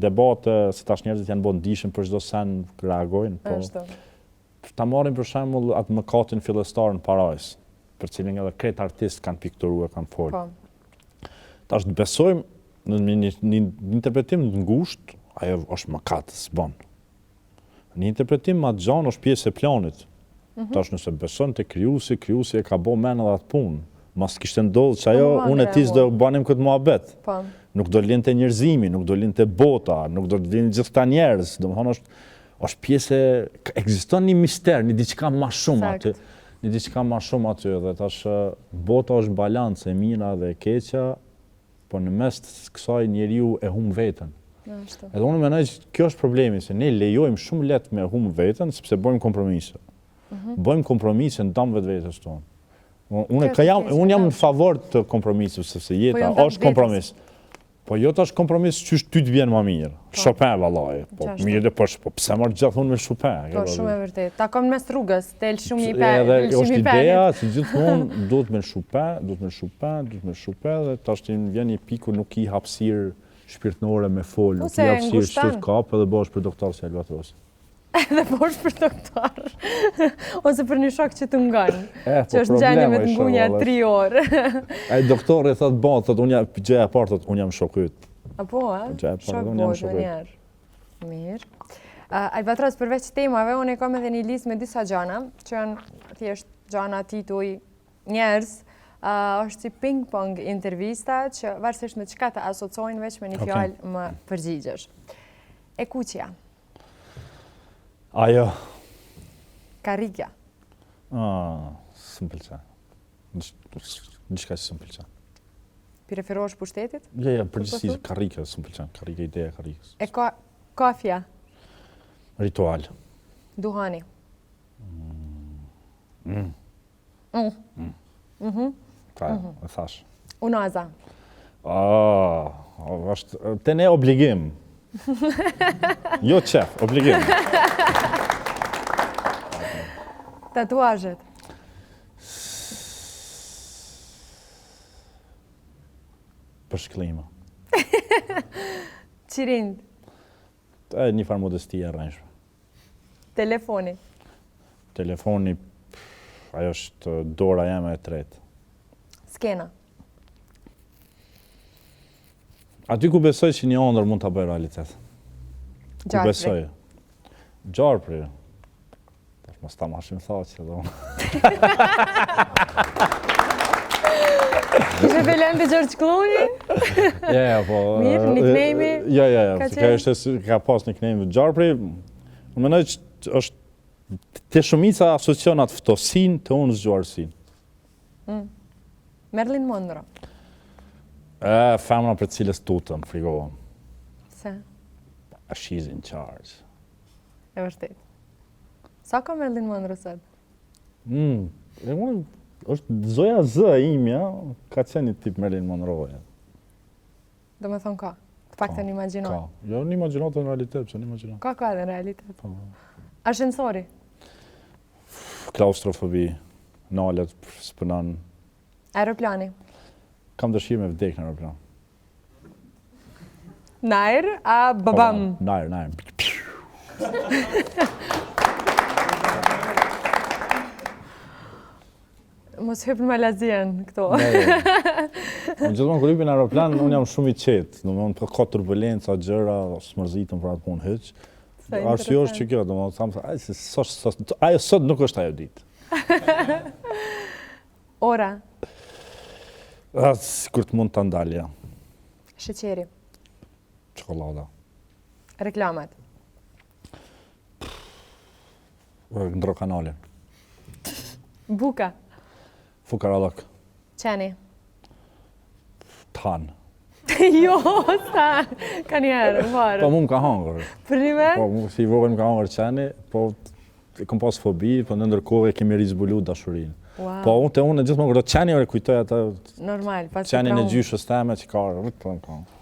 debate, se tash njerëzit janë bën ndihshëm për çdo sen reagojnë, po. Ta marrim për shembull atë mëkatin fillestar në Parajs, për cilin edhe krejt artistë kanë pikturuar, kanë folur. Tash të besojmë në një interpretim të ngushtë, ajo është mëkat, s'bën. Një interpretim ma të gjanë është pjesë e planit. Tash nëse beson te krijuesi e ka bë men edhe atë punë. Mas kishte ndodhur që ajo unë e ti do banim këtë muhabet. Nuk do linte njerëzimi, nuk do linte bota, nuk do të vinë gjithë ta njerëz. Domethënë është pjesë, ekziston një mister, një diçka më shumë aty. Një diçka më shumë aty dhe tash bota është balancë e mira dhe e keqja, po në mes të kësaj njeriu e humb veten. Edhe unë mendoj që kjo është problemi, se ne lejojmë shumë lehtë me humb veten sepse bëjmë kompromise. Bëjmë kompromise ndam vetvetes tonë. Unë jam në favor të kompromisëve, sepse jeta është kompromis. Po jo tash kompromis që ty të vjen më mirë. Chopin vallaj, po mirë dhe po pse marr gjithë unë me Chopin? Po shumë e vërtet. Takon mes rrugës, tel shumë i pa. Edhe është ideja se gjithmonë duhet me Chopin, dhe tash ti vjen një pikë ku nuk i hapësirë shpirtënore me fol, nuk i hapësirë shtyt kap edhe bëhesh për doktor si Albatros. Edhe bësh për doktor, ose për një shok që të ngon, që është në gjendje me të ngunja 3 orë. Ai doktori thotë, unë gjëja e parë, unë jam shok yt. Apo, shok botë njerë. Mirë. Albatros, përveç temave, unë e kam edhe një listë me disa gjana, që janë thjesht gjana tituj njerëz, është si ping-pong intervista, që varësisht me çka të asocojnë veç me një fjalë më përgjigjesh. E kuqja. Ajo. Karrika. Së më pëlqen. Diçka që së më pëlqen. Preferosh pushtetit? Ja, përgjithësi karrika së më pëlqen. Karrika, ideja karrikës. E kafja? Ritual. Duhani? E thash. Unaza? Është te ne obligim. Jo qef, obligim. Tatuazhet? Përshklima. Qirind? Një farë modestia e rrenjshme. Telefoni? Telefoni, ajo është dora jeme e tretë. Skena? Aty ku besoj që një ëndër mund të bëjë realitet. Ku besoj? Gjarpri. Tash mos ta mashim thaqë edhe unë. Ishe felen të George Clooney? Ja, po... Mirë, nickname-i? Ja, ka pas nickname-i Gjarpri. Unë mendoj që është... Te shumica asocion atë ftosin të unë zgjuarësin. Marilyn Monroe? Femra për cilës tutëm, frigohem. Se? She's in charge. E vërtet. Sa ka Marilyn Monroe sot? është zoja zë e imja, ka qenë një tip Marilyn Monroe. Do me thonë ka? Të pak të një imaginot? Ka. Jo një imaginot në realitet, që një imaginot. Ka edhe në realitet? Ashensori? Klaustrofobi, nalet, spënan. Aeroplani? Kam dëshirë me vdek në aeroplan. Nair, a babam? Nair. Mos hyp në Malazien këto. Unë gjithmonë kur hypi në aeroplan, unë jam shumë i qetë. Domethënë po ka turbulenca, gjëra, smërzitem për atë punë hiç. Arsyeja është që kjo, domethënë ajo sot nuk është ajo ditë. Ora. Kur të mund ta ndalja. Sheqeri. Çokolada. Reklamat. Ndro kanalin. Buka. Fukarallak. Qeni. Tan. Jo, sa. Ka njerë, varë. Po mu më ka hangër. Për një me? Po mu si vogël më ka hangër qeni, po kam pas fobi, po në ndërkohë e kemi rizbulu dashurinë. Wow. Po unë gjithmonë kur qeni e kujtoj atë Normal, pas qenin e gjyshës teme që ka rrët.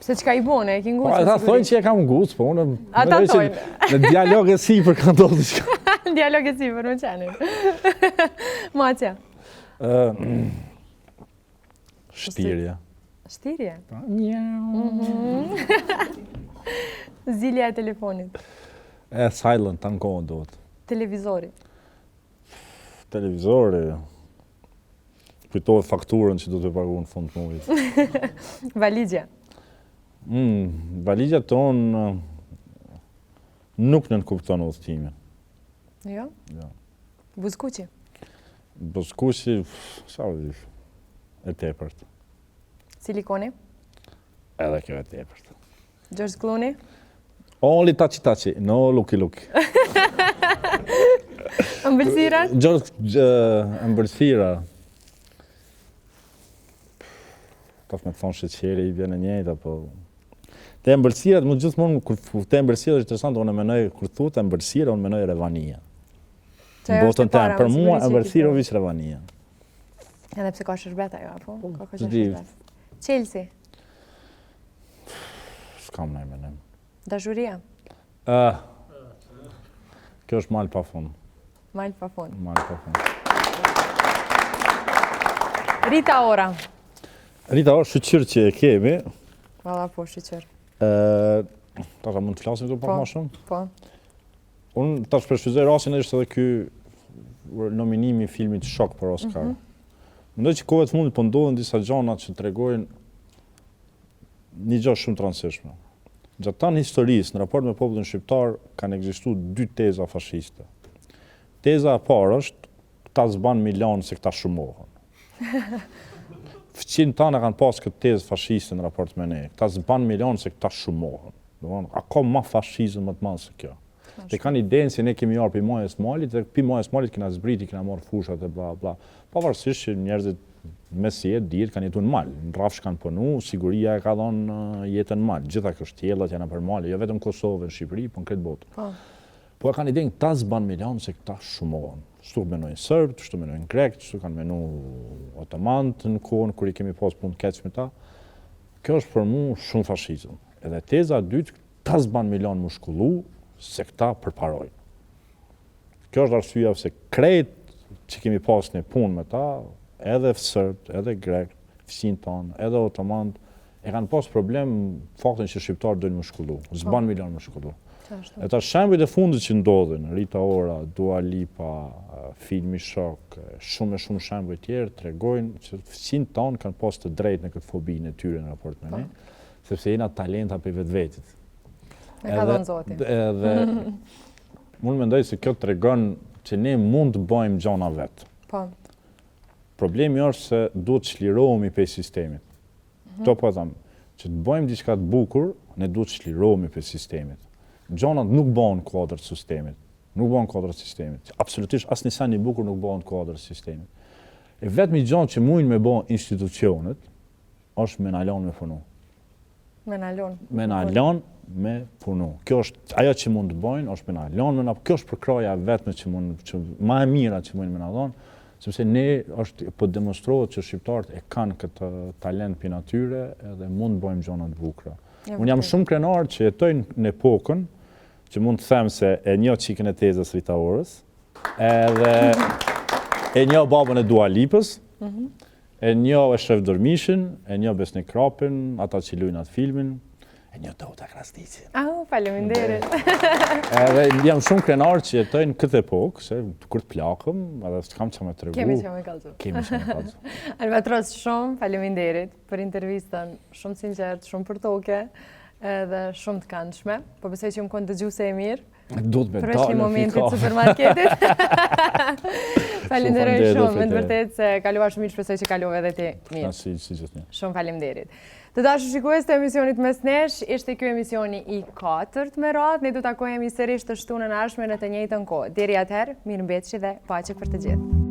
Pse çka i bone, e ki Po ngucë? ata thonë që e kam ngucë, po unë Ata thonë. Në dialog e sipër ka ndodhur diçka. Dialog e sipër me qenin. Macja. Shtirje. Shtirje? Miau. Zilja e telefonit. Silent, ta në kohën duhet. Televizori. Televizori. Kujtohet fakturën që do të pagu në fund të muajit. Valigja. Valigja tonë nuk nënkupton udhëtimin. Jo? Jo. Buzkuqi. Buzkuqi, sa u di, e tepërt. Silikoni. Edhe kjo e tepërt. George Clooney. Only taci taci, no luki luki. Ëmbëlsira. Ëmbëlsira. Tash me thonë sheqeri i vjen e njëjta, po te ëmbëlsirat më gjithmonë kur te ëmbëlsira është interesante, unë mendoj kur thuhet ëmbëlsira, unë mendoj Revania. Në botën tonë, për mua ëmbëlsira është Revania. Edhe pse ka shërbet ajo, apo? Ka ka Di. shërbet. Chelsea. S'kam ndaj mendim. Dashuria. Kjo është mal pa fund. Mal pa fund. Mal pa fund. Rita Ora. Rita është shqyr që e kemi. Valla po, shqyr. Tata mund të flasim këtu pak më shumë? Po. Unë ta shpeshfryzoj rastin është edhe ky nominimi i filmit Shok për Oscar. Mendoj që kohët fundit po ndodhen disa gjëra që tregojnë një gjë shumë të rëndësishme. Gjatë tanë historisë, në raport me popullin shqiptar, kanë ekzistuar dy teza fashiste. Teza e parë është ta zban milion se këta shumohen. Fëqin tanë kanë pas këtë tezë fashiste në raport me ne. Këta zban milion se këta shumohen. A ka ma fashizëm më të madh se kjo. Dhe kanë idenë se ne kemi jarë për Majës Malit, dhe për Majës Malit kena zbriti, kena marrë fushat e bla bla. Pavarësisht që njerëzit me si jetë dihet kanë jetu në mal. Në rrafsh kanë punu, siguria e ka dhonë jetën mal. Gjitha kështjellat janë për mal, jo vetëm Kosovë, në Shqipëri, po në këtë botë. Po kanë idenë këta zban milion se këta shumohen. Shtu menojnë Sërbë, shtu menojnë Grek, shtu kanë menu Otomantë në kohën kur i kemi pas punë të keq me ta. Kjo është për mu shumë fashizëm. Edhe teza e dytë, këta zban milion mushkullu se këta përparojnë. Kjo është arsyeja se krejt që kemi pas një punë me ta, edhe Sërbët, edhe Grek, fësin tonë, edhe Otomantë, e kanë pas problem faktin që shqiptarë dojnë mushkullu, zban milion mushkullu. E ta shembujt e fundit që ndodhin, Rita Ora, Dua Lipa, filmi Shok, shumë shembuj tjerë, tregojnë që fësin tonë kanë pas të drejtë në këtë fobinë e tyre në raport me ne, sepse jena talenta për vetvetit. E ka dhënë Zoti. Edhe unë mendoj se kjo tregon që ne mund të bëjmë gjona vetë. Po. Problemi është se duhet çlirohemi prej sistemit. Kto po them, që të bëjmë diçka të bukur, ne duhet çlirohemi prej sistemit. Gjonat nuk bëhen kuadër të sistemit. Nuk bëhen kuadër të sistemit. Absolutisht asnjë sen i bukur nuk bëhen kuadër të sistemit. E vetmi gjë që mundin me bëhen institucionet është me na lënë me punu. Me na lënë. Me na lënë me punu. Kjo është ajo që mund të bëjnë, është me na lënë me na. Kjo është përkraja vetme që mund më e mira që mundin me na dhënë, sepse ne është po demonstrohet që shqiptarët e kanë këtë talent pi natyre edhe mund të bëjmë gjëra të bukura. Unë jam shumë krenar që jetojnë në epokën që mund të them se e njoh çikën e tezës Rita Orës, edhe e njoh babën e Dua Lipës, e njoh e Shef Dormishin, e njoh Besnik Krapin, ata që luajnë atë filmin, e një do të krasnicin. Faleminderit. Edhe jam shumë krenar që jetoj në këtë epokë, se kur të plakëm, edhe s'kam që me të regu. Kemi që me kalzu. Albatros, shumë faleminderit për intervistën, shumë sinqert, shumë për toke, edhe shumë të këndshme. Po besoj që më konë dëgjuse e mirë. Do të me për është një momentit supermarketit. Falenderoj shumë, me të vërtet se kalova shumë mirë, shpresoj që kalove edhe ti mirë. Si gjithë një. Shumë faleminderit. Të dashur shikues të emisionit Mes Nesh, ishte ky emisioni i 4 me radhë. Ne do takohemi sërish të shtunën ardhshme në të njëjtën kohë. Deri atëherë, mirëmbëjtje dhe paqe për të gjithë.